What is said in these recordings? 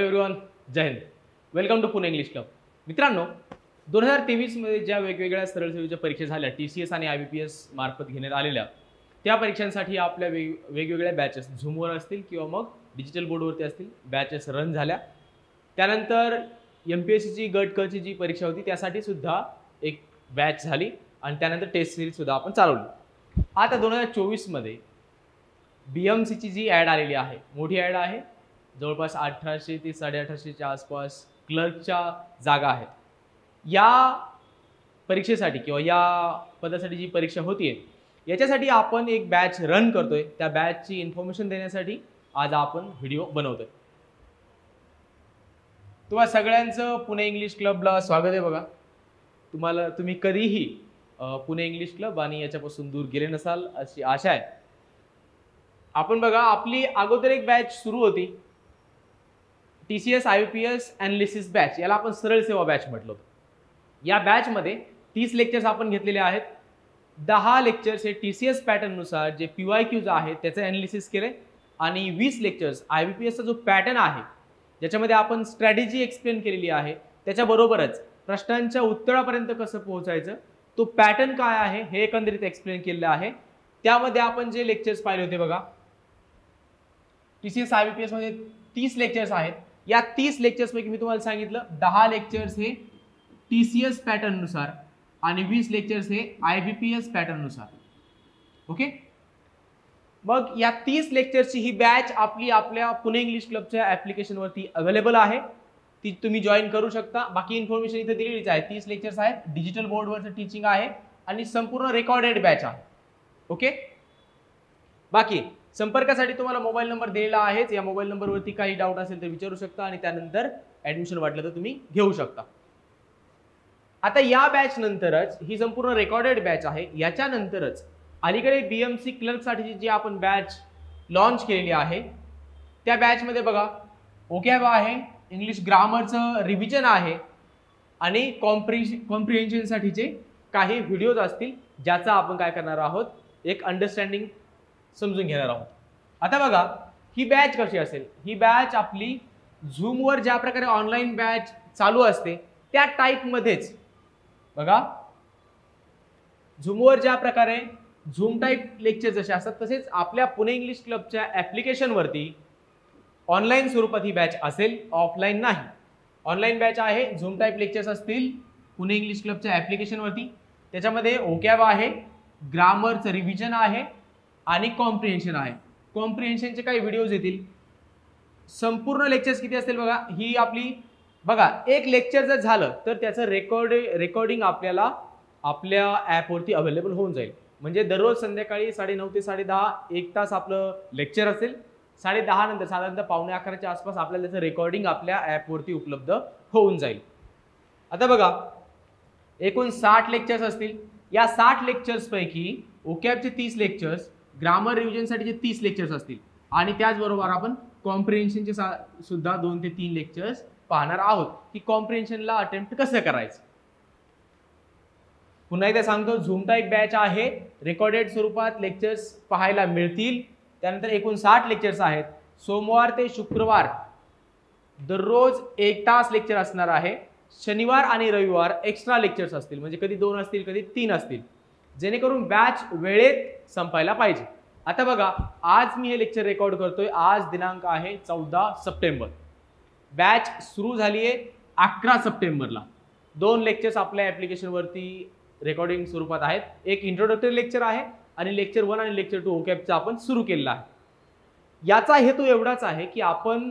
Everyone, जय हिंद. Welcome to Pune English club. मित्रांनो, 2023 मध्ये ज्या वेगवेगळ्या सरळ सेवेच्या परीक्षा झाल्या TCS आणि IBPS मार्फत घेण्यात आलेल्या, त्या परीक्षांसाठी आपल्या वेगवेगळ्या बॅचेस झूमवर असतील किंवा मग डिजिटल बोर्डवरती असतील बॅचेस रन झाल्या. त्यानंतर MPSCची गट क ची जी परीक्षा होती त्यासाठी सुद्धा एक बॅच झाली आणि त्यानंतर टेस्ट सिरीज सुद्धा आपण चालवली. आता 2024 मध्ये BMCची जी ॲड आलेली आहे, मोठी ॲड आहे. जवळपास 1800 ते 1850च्या आसपास क्लर्कच्या जागा आहेत. या परीक्षेसाठी किंवा या पदासाठी जी परीक्षा होतीये याच्यासाठी आपण एक बॅच रन करतोय. त्या बॅचची इन्फॉर्मेशन देण्यासाठी आज आपण व्हिडिओ बनवतोय. तुम्हाला सगळ्यांचं पुणे इंग्लिश क्लबला स्वागत आहे. बघा, तुम्ही कधीही पुणे इंग्लिश क्लब आणि याच्यापासून दूर गेले नसाल अशी आशा आहे. आपण बघा, आपली अगोदर एक बॅच सुरू होती TCS IBPS ॲनालिसिस बॅच, याला आपण सरळ सेवा बॅच म्हटलं होतं. या बॅचमध्ये 30 लेक्चर्स आपण घेतलेले आहेत. 10 लेक्चर्स हे TCS पॅटर्ननुसार जे PYQs आहेत त्याचं ॲनालिसिस केले आणि 20 लेक्चर्स IBPSचा जो पॅटर्न आहे ज्याच्यामध्ये आपण स्ट्रॅटेजी एक्सप्लेन केलेली आहे, त्याच्याबरोबरच प्रश्नांच्या उत्तरापर्यंत कसं पोहोचायचं, तो पॅटर्न काय आहे हे एकंदरीत एक्सप्लेन केलेलं आहे. त्यामध्ये आपण जे लेक्चर्स पाहिले होते बघा, TCS IBPS मध्ये 30 लेक्चर्स आहेत. या 30 लेक्चर्स पैकी मी तुम्हाला सांगितलं 10 लेक्चर्स हे TCS पॅटर्ननुसार आणि 20 लेक्चर्स हे IBPS पॅटर्ननुसार. ओके, मग या 30 लेक्चर्सची ही बॅच आपल्या पुणे इंग्लिश क्लबच्या ॲप्लिकेशनवरती अवेलेबल आहे. ती तुम्ही जॉईन करू शकता. बाकी इन्फॉर्मेशन इथे दिलेलीच आहे. 30 लेक्चर्स आहेत, डिजिटल बोर्डवरचं टीचिंग आहे आणि संपूर्ण रेकॉर्डेड बॅच आहे. ओके, बाकी संपर्कासाठी तुम्हाला मोबाईल नंबर दिलेला आहेच. या मोबाईल नंबरवरती काही डाऊट असेल तर विचारू शकता आणि त्यानंतर ॲडमिशन वाटलं तर तुम्ही घेऊ शकता. आता या बॅच नंतरच ही संपूर्ण रेकॉर्डेड बॅच आहे. याच्यानंतरच अलीकडे BMC क्लर्कसाठी जी आपण बॅच लॉन्च केलेली आहे त्या बॅचमध्ये बघा, ओकॅब आहे, इंग्लिश ग्रामरचं रिव्हिजन आहे आणि कॉम्प्रिहेन्शनसाठीचे काही व्हिडिओज असतील ज्याचा आपण काय करणार आहोत, एक अंडरस्टँडिंग समजून घेणार आहोत. आता बघा, ही बॅच कशी असेल. ही बॅच आपली झूमवर ज्या प्रकारे ऑनलाईन बॅच चालू असते त्या टाईपमध्येच बघा, झूमवर ज्या प्रकारे झूम टाईप लेक्चर जसे असतात तसेच आपल्या पुणे इंग्लिश क्लबच्या ॲप्लिकेशनवरती ऑनलाईन स्वरूपात ही बॅच असेल, ऑफलाईन नाही. ऑनलाईन बॅच आहे, झूम टाईप लेक्चर्स असतील पुणे इंग्लिश क्लबच्या ॲप्लिकेशनवरती. त्याच्यामध्ये ओकॅब आहे, ग्रामरचं रिव्हिजन आहे आणि कॉम्प्रिहेन्शन आहे. कॉम्प्रिहेन्शनचे काही व्हिडिओज येतील. संपूर्ण लेक्चर्स किती असतील बघा, ही आपली बघा, एक लेक्चर जर झालं तर त्याचं रेकॉर्डिंग आपल्याला आपल्या ॲपवरती अवेलेबल होऊन जाईल. म्हणजे दररोज संध्याकाळी 9:30 ते 10:30 एक तास आपलं लेक्चर असेल. 10:30 नंतर साधारणतः 11:45च्या आसपास आपल्याला त्याचं रेकॉर्डिंग आपल्या ॲपवरती उपलब्ध होऊन जाईल. आता बघा, एकूण 60 लेक्चर्स असतील. या 60 लेक्चर्सपैकी ओकॅबचे 30 लेक्चर्स, ग्रामर रिव्हिजनसाठीचे 30 लेक्चर्स असतील आणि त्याचबरोबर आपण कॉम्प्रिहेन्शनचे सुद्धा 2 ते 3 लेक्चर्स पाहणार आहोत की कॉम्प्रिहेन्शनला अटेम्प्ट कसं करायचं. पुन्हा एकदा सांगतो, झूम टाईप बॅच आहे, रेकॉर्डेड स्वरूपात लेक्चर्स पाहायला मिळतील. त्यानंतर एकूण 60 लेक्चर्स आहेत. सोमवार ते शुक्रवार दररोज 1 तास लेक्चर असणार आहे. शनिवार आणि रविवार एक्स्ट्रा लेक्चर्स असतील, म्हणजे कधी 2 असतील कधी 3 असतील, जेणेकरून बॅच वेळेत संपायला पाहिजे. आता बघा, आज मी हे लेक्चर रेकॉर्ड करतोय. आज दिनांक आहे 14 सप्टेंबर. बॅच सुरू झाली आहे 11 सप्टेंबरला. 2 लेक्चर्स आपल्या ॲप्लिकेशनवरती रेकॉर्डिंग स्वरूपात आहेत. एक इंट्रोडक्टरी लेक्चर आहे आणि लेक्चर 1 आणि लेक्चर 2 ओकॅबचा आपण सुरू केलेला आहे. याचा हेतू एवढाच आहे की आपण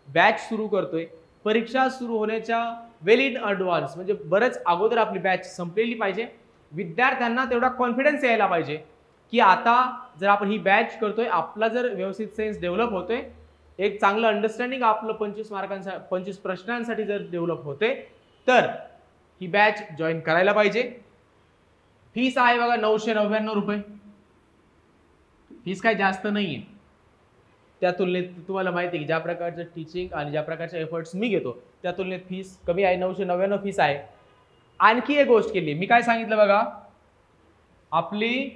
बॅच सुरू करतोय, परीक्षा सुरू होण्याच्या वेल इन ॲडव्हान्स, म्हणजे बरंच अगोदर आपली बॅच संपलेली पाहिजे. विद्यार्थ्यांना तेवढा कॉन्फिडन्स यायला पाहिजे की आता जर आपण ही बॅच करतोय, आपला जर व्यवस्थित सेन्स डेव्हलप होतोय, एक चांगलं अंडरस्टँडिंग आपलं 25 प्रश्नांसाठी जर डेव्हलप होते तर ही बॅच जॉईन करायला पाहिजे. फीस आहे बघा 999 रुपये. फीस काय जास्त नाही आहे. त्या तुलनेत तुम्हाला माहिती आहे की ज्या प्रकारचं टीचिंग आणि ज्या प्रकारचे एफर्ट्स मी घेतो त्या तुलनेत फीस कमी आहे. 999 फीस आहे. आणखी एक गोष्ट केली, मी काय सांगितलं बघा, आपली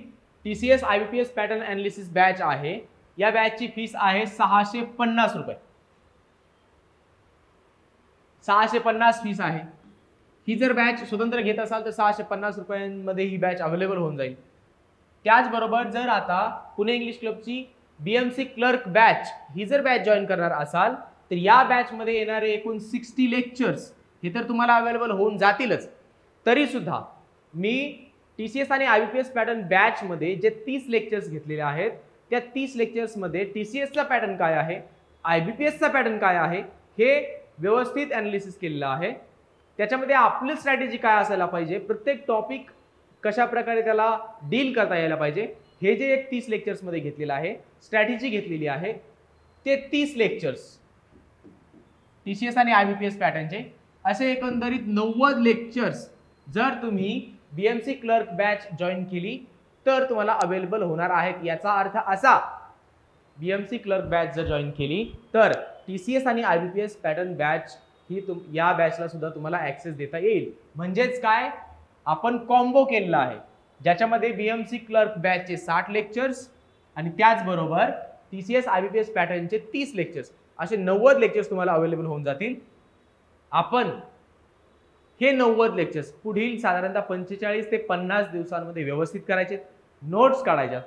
TCS IBPS pattern analysis batch आहे. या बॅचची फीस आहे 650 रुपये. 650 फीस आहे. ही जर बॅच स्वतंत्र घेत असाल तर 650 रुपयांमध्ये ही बॅच अवेलेबल होऊन जाईल. त्याचबरोबर जर आता पुणे इंग्लिश क्लबची BMC क्लर्क बॅच ही जर बॅच जॉईन करणार असाल तर या बॅचमध्ये येणारे एकूण 60 लेक्चर्स हे तर तुम्हाला अवेलेबल होऊन जातीलच. तरी सुद्धा मी TCS आणि IBPS पॅटर्न बॅचमध्ये जे 30 लेक्चर्स घेतलेले आहेत त्या 30 लेक्चर्समध्ये TCSचा पॅटर्न काय आहे, IBPSचा पॅटर्न काय आहे हे व्यवस्थित ॲनालिसिस केलेलं आहे. त्याच्यामध्ये आपली स्ट्रॅटेजी काय असायला पाहिजे, प्रत्येक टॉपिक कशा प्रकारे त्याला डील करता यायला पाहिजे, हे जे एक 30 लेक्चर्समध्ये घेतलेलं आहे, स्ट्रॅटेजी घेतलेली आहे, ते 30 लेक्चर्स TCS आणि IBPS पॅटर्नचे असे एकंदरीत 90 लेक्चर्स जर तुम्ही BMC क्लर्क बॅच जॉईन केली तर तुम्हाला अवेलेबल होणार आहेत. याचा अर्थ असा, BMC क्लर्क बॅच जर जॉईन केली तर TCS आणि IBPS पॅटर्न बॅच ही या बॅचला सुद्धा तुम्हाला ॲक्सेस देता येईल. म्हणजेच काय, आपण कॉम्बो केलेला आहे ज्याच्यामध्ये BMC क्लर्क बॅचचे 60 लेक्चर्स आणि त्याचबरोबर TCS IBPS पॅटर्नचे 30 लेक्चर्स असे 90 लेक्चर्स तुम्हाला अवेलेबल होऊन जातील. आपण हे 90 लेक्चर्स पुढील साधारणतः 45 ते 50 दिवसांमध्ये व्यवस्थित करायचे, नोट्स काढायच्या.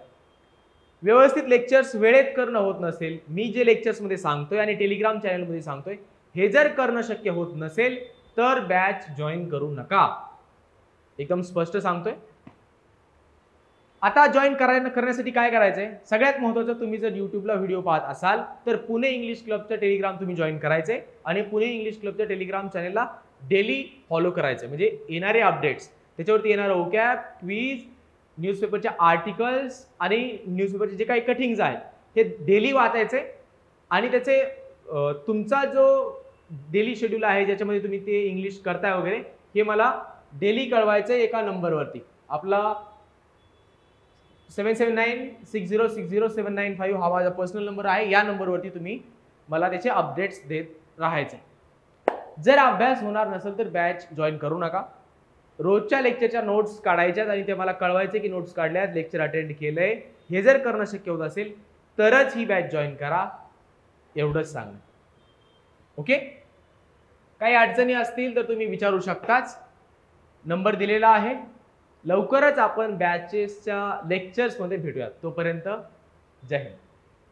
व्यवस्थित लेक्चर्स वेळेत करणं होत नसेल, मी जे लेक्चर्समध्ये सांगतोय आणि टेलिग्राम चॅनलमध्ये सांगतोय हे जर करणं शक्य होत नसेल तर बॅच जॉईन करू नका. एकदम स्पष्ट सांगतोय. आता जॉईन करण्यासाठी काय करायचंय, सगळ्यात महत्त्वाचं, तुम्ही जर युट्यूबला व्हिडिओ पाहत असाल तर पुणे इंग्लिश क्लबचं टेलिग्राम तुम्ही जॉईन करायचंय आणि पुणे इंग्लिश क्लबच्या टेलिग्राम चॅनलला डेली फॉलो करायचं. म्हणजे येणारे अपडेट्स, त्याच्यावरती येणारं ओकॅब, क्विज, न्यूजपेपरच्या आर्टिकल्स आणि न्यूजपेपरचे जे काही कटिंग्स आहेत हे डेली वाचायचे आणि त्याचे तुमचा जो डेली शेड्यूल आहे ज्याच्यामध्ये तुम्ही ते इंग्लिश करताय वगैरे हे मला डेली कळवायचं एका नंबरवरती. आपला 7796060795 हा माझा पर्सनल नंबर आहे. या नंबरवरती तुम्ही मला त्याचे अपडेट्स देत राहायचे. जर अभ्यास होणार नसेल तर बॅच जॉईन करू नका. रोजच्या लेक्चरच्या नोट्स काढायच्यात आणि ते मला कळवायचे की नोट्स काढल्यात, लेक्चर अटेंड केलंय. हे जर करणं शक्य होत असेल तरच ही बॅच जॉईन करा, एवढंच सांगणं. ओके. काही अडचणी असतील तर तुम्ही विचारू शकताच, नंबर दिलेला आहे. लवकरच आपण बॅचेसच्या लेक्चर्समध्ये भेटूयात. तोपर्यंत जय हिंद.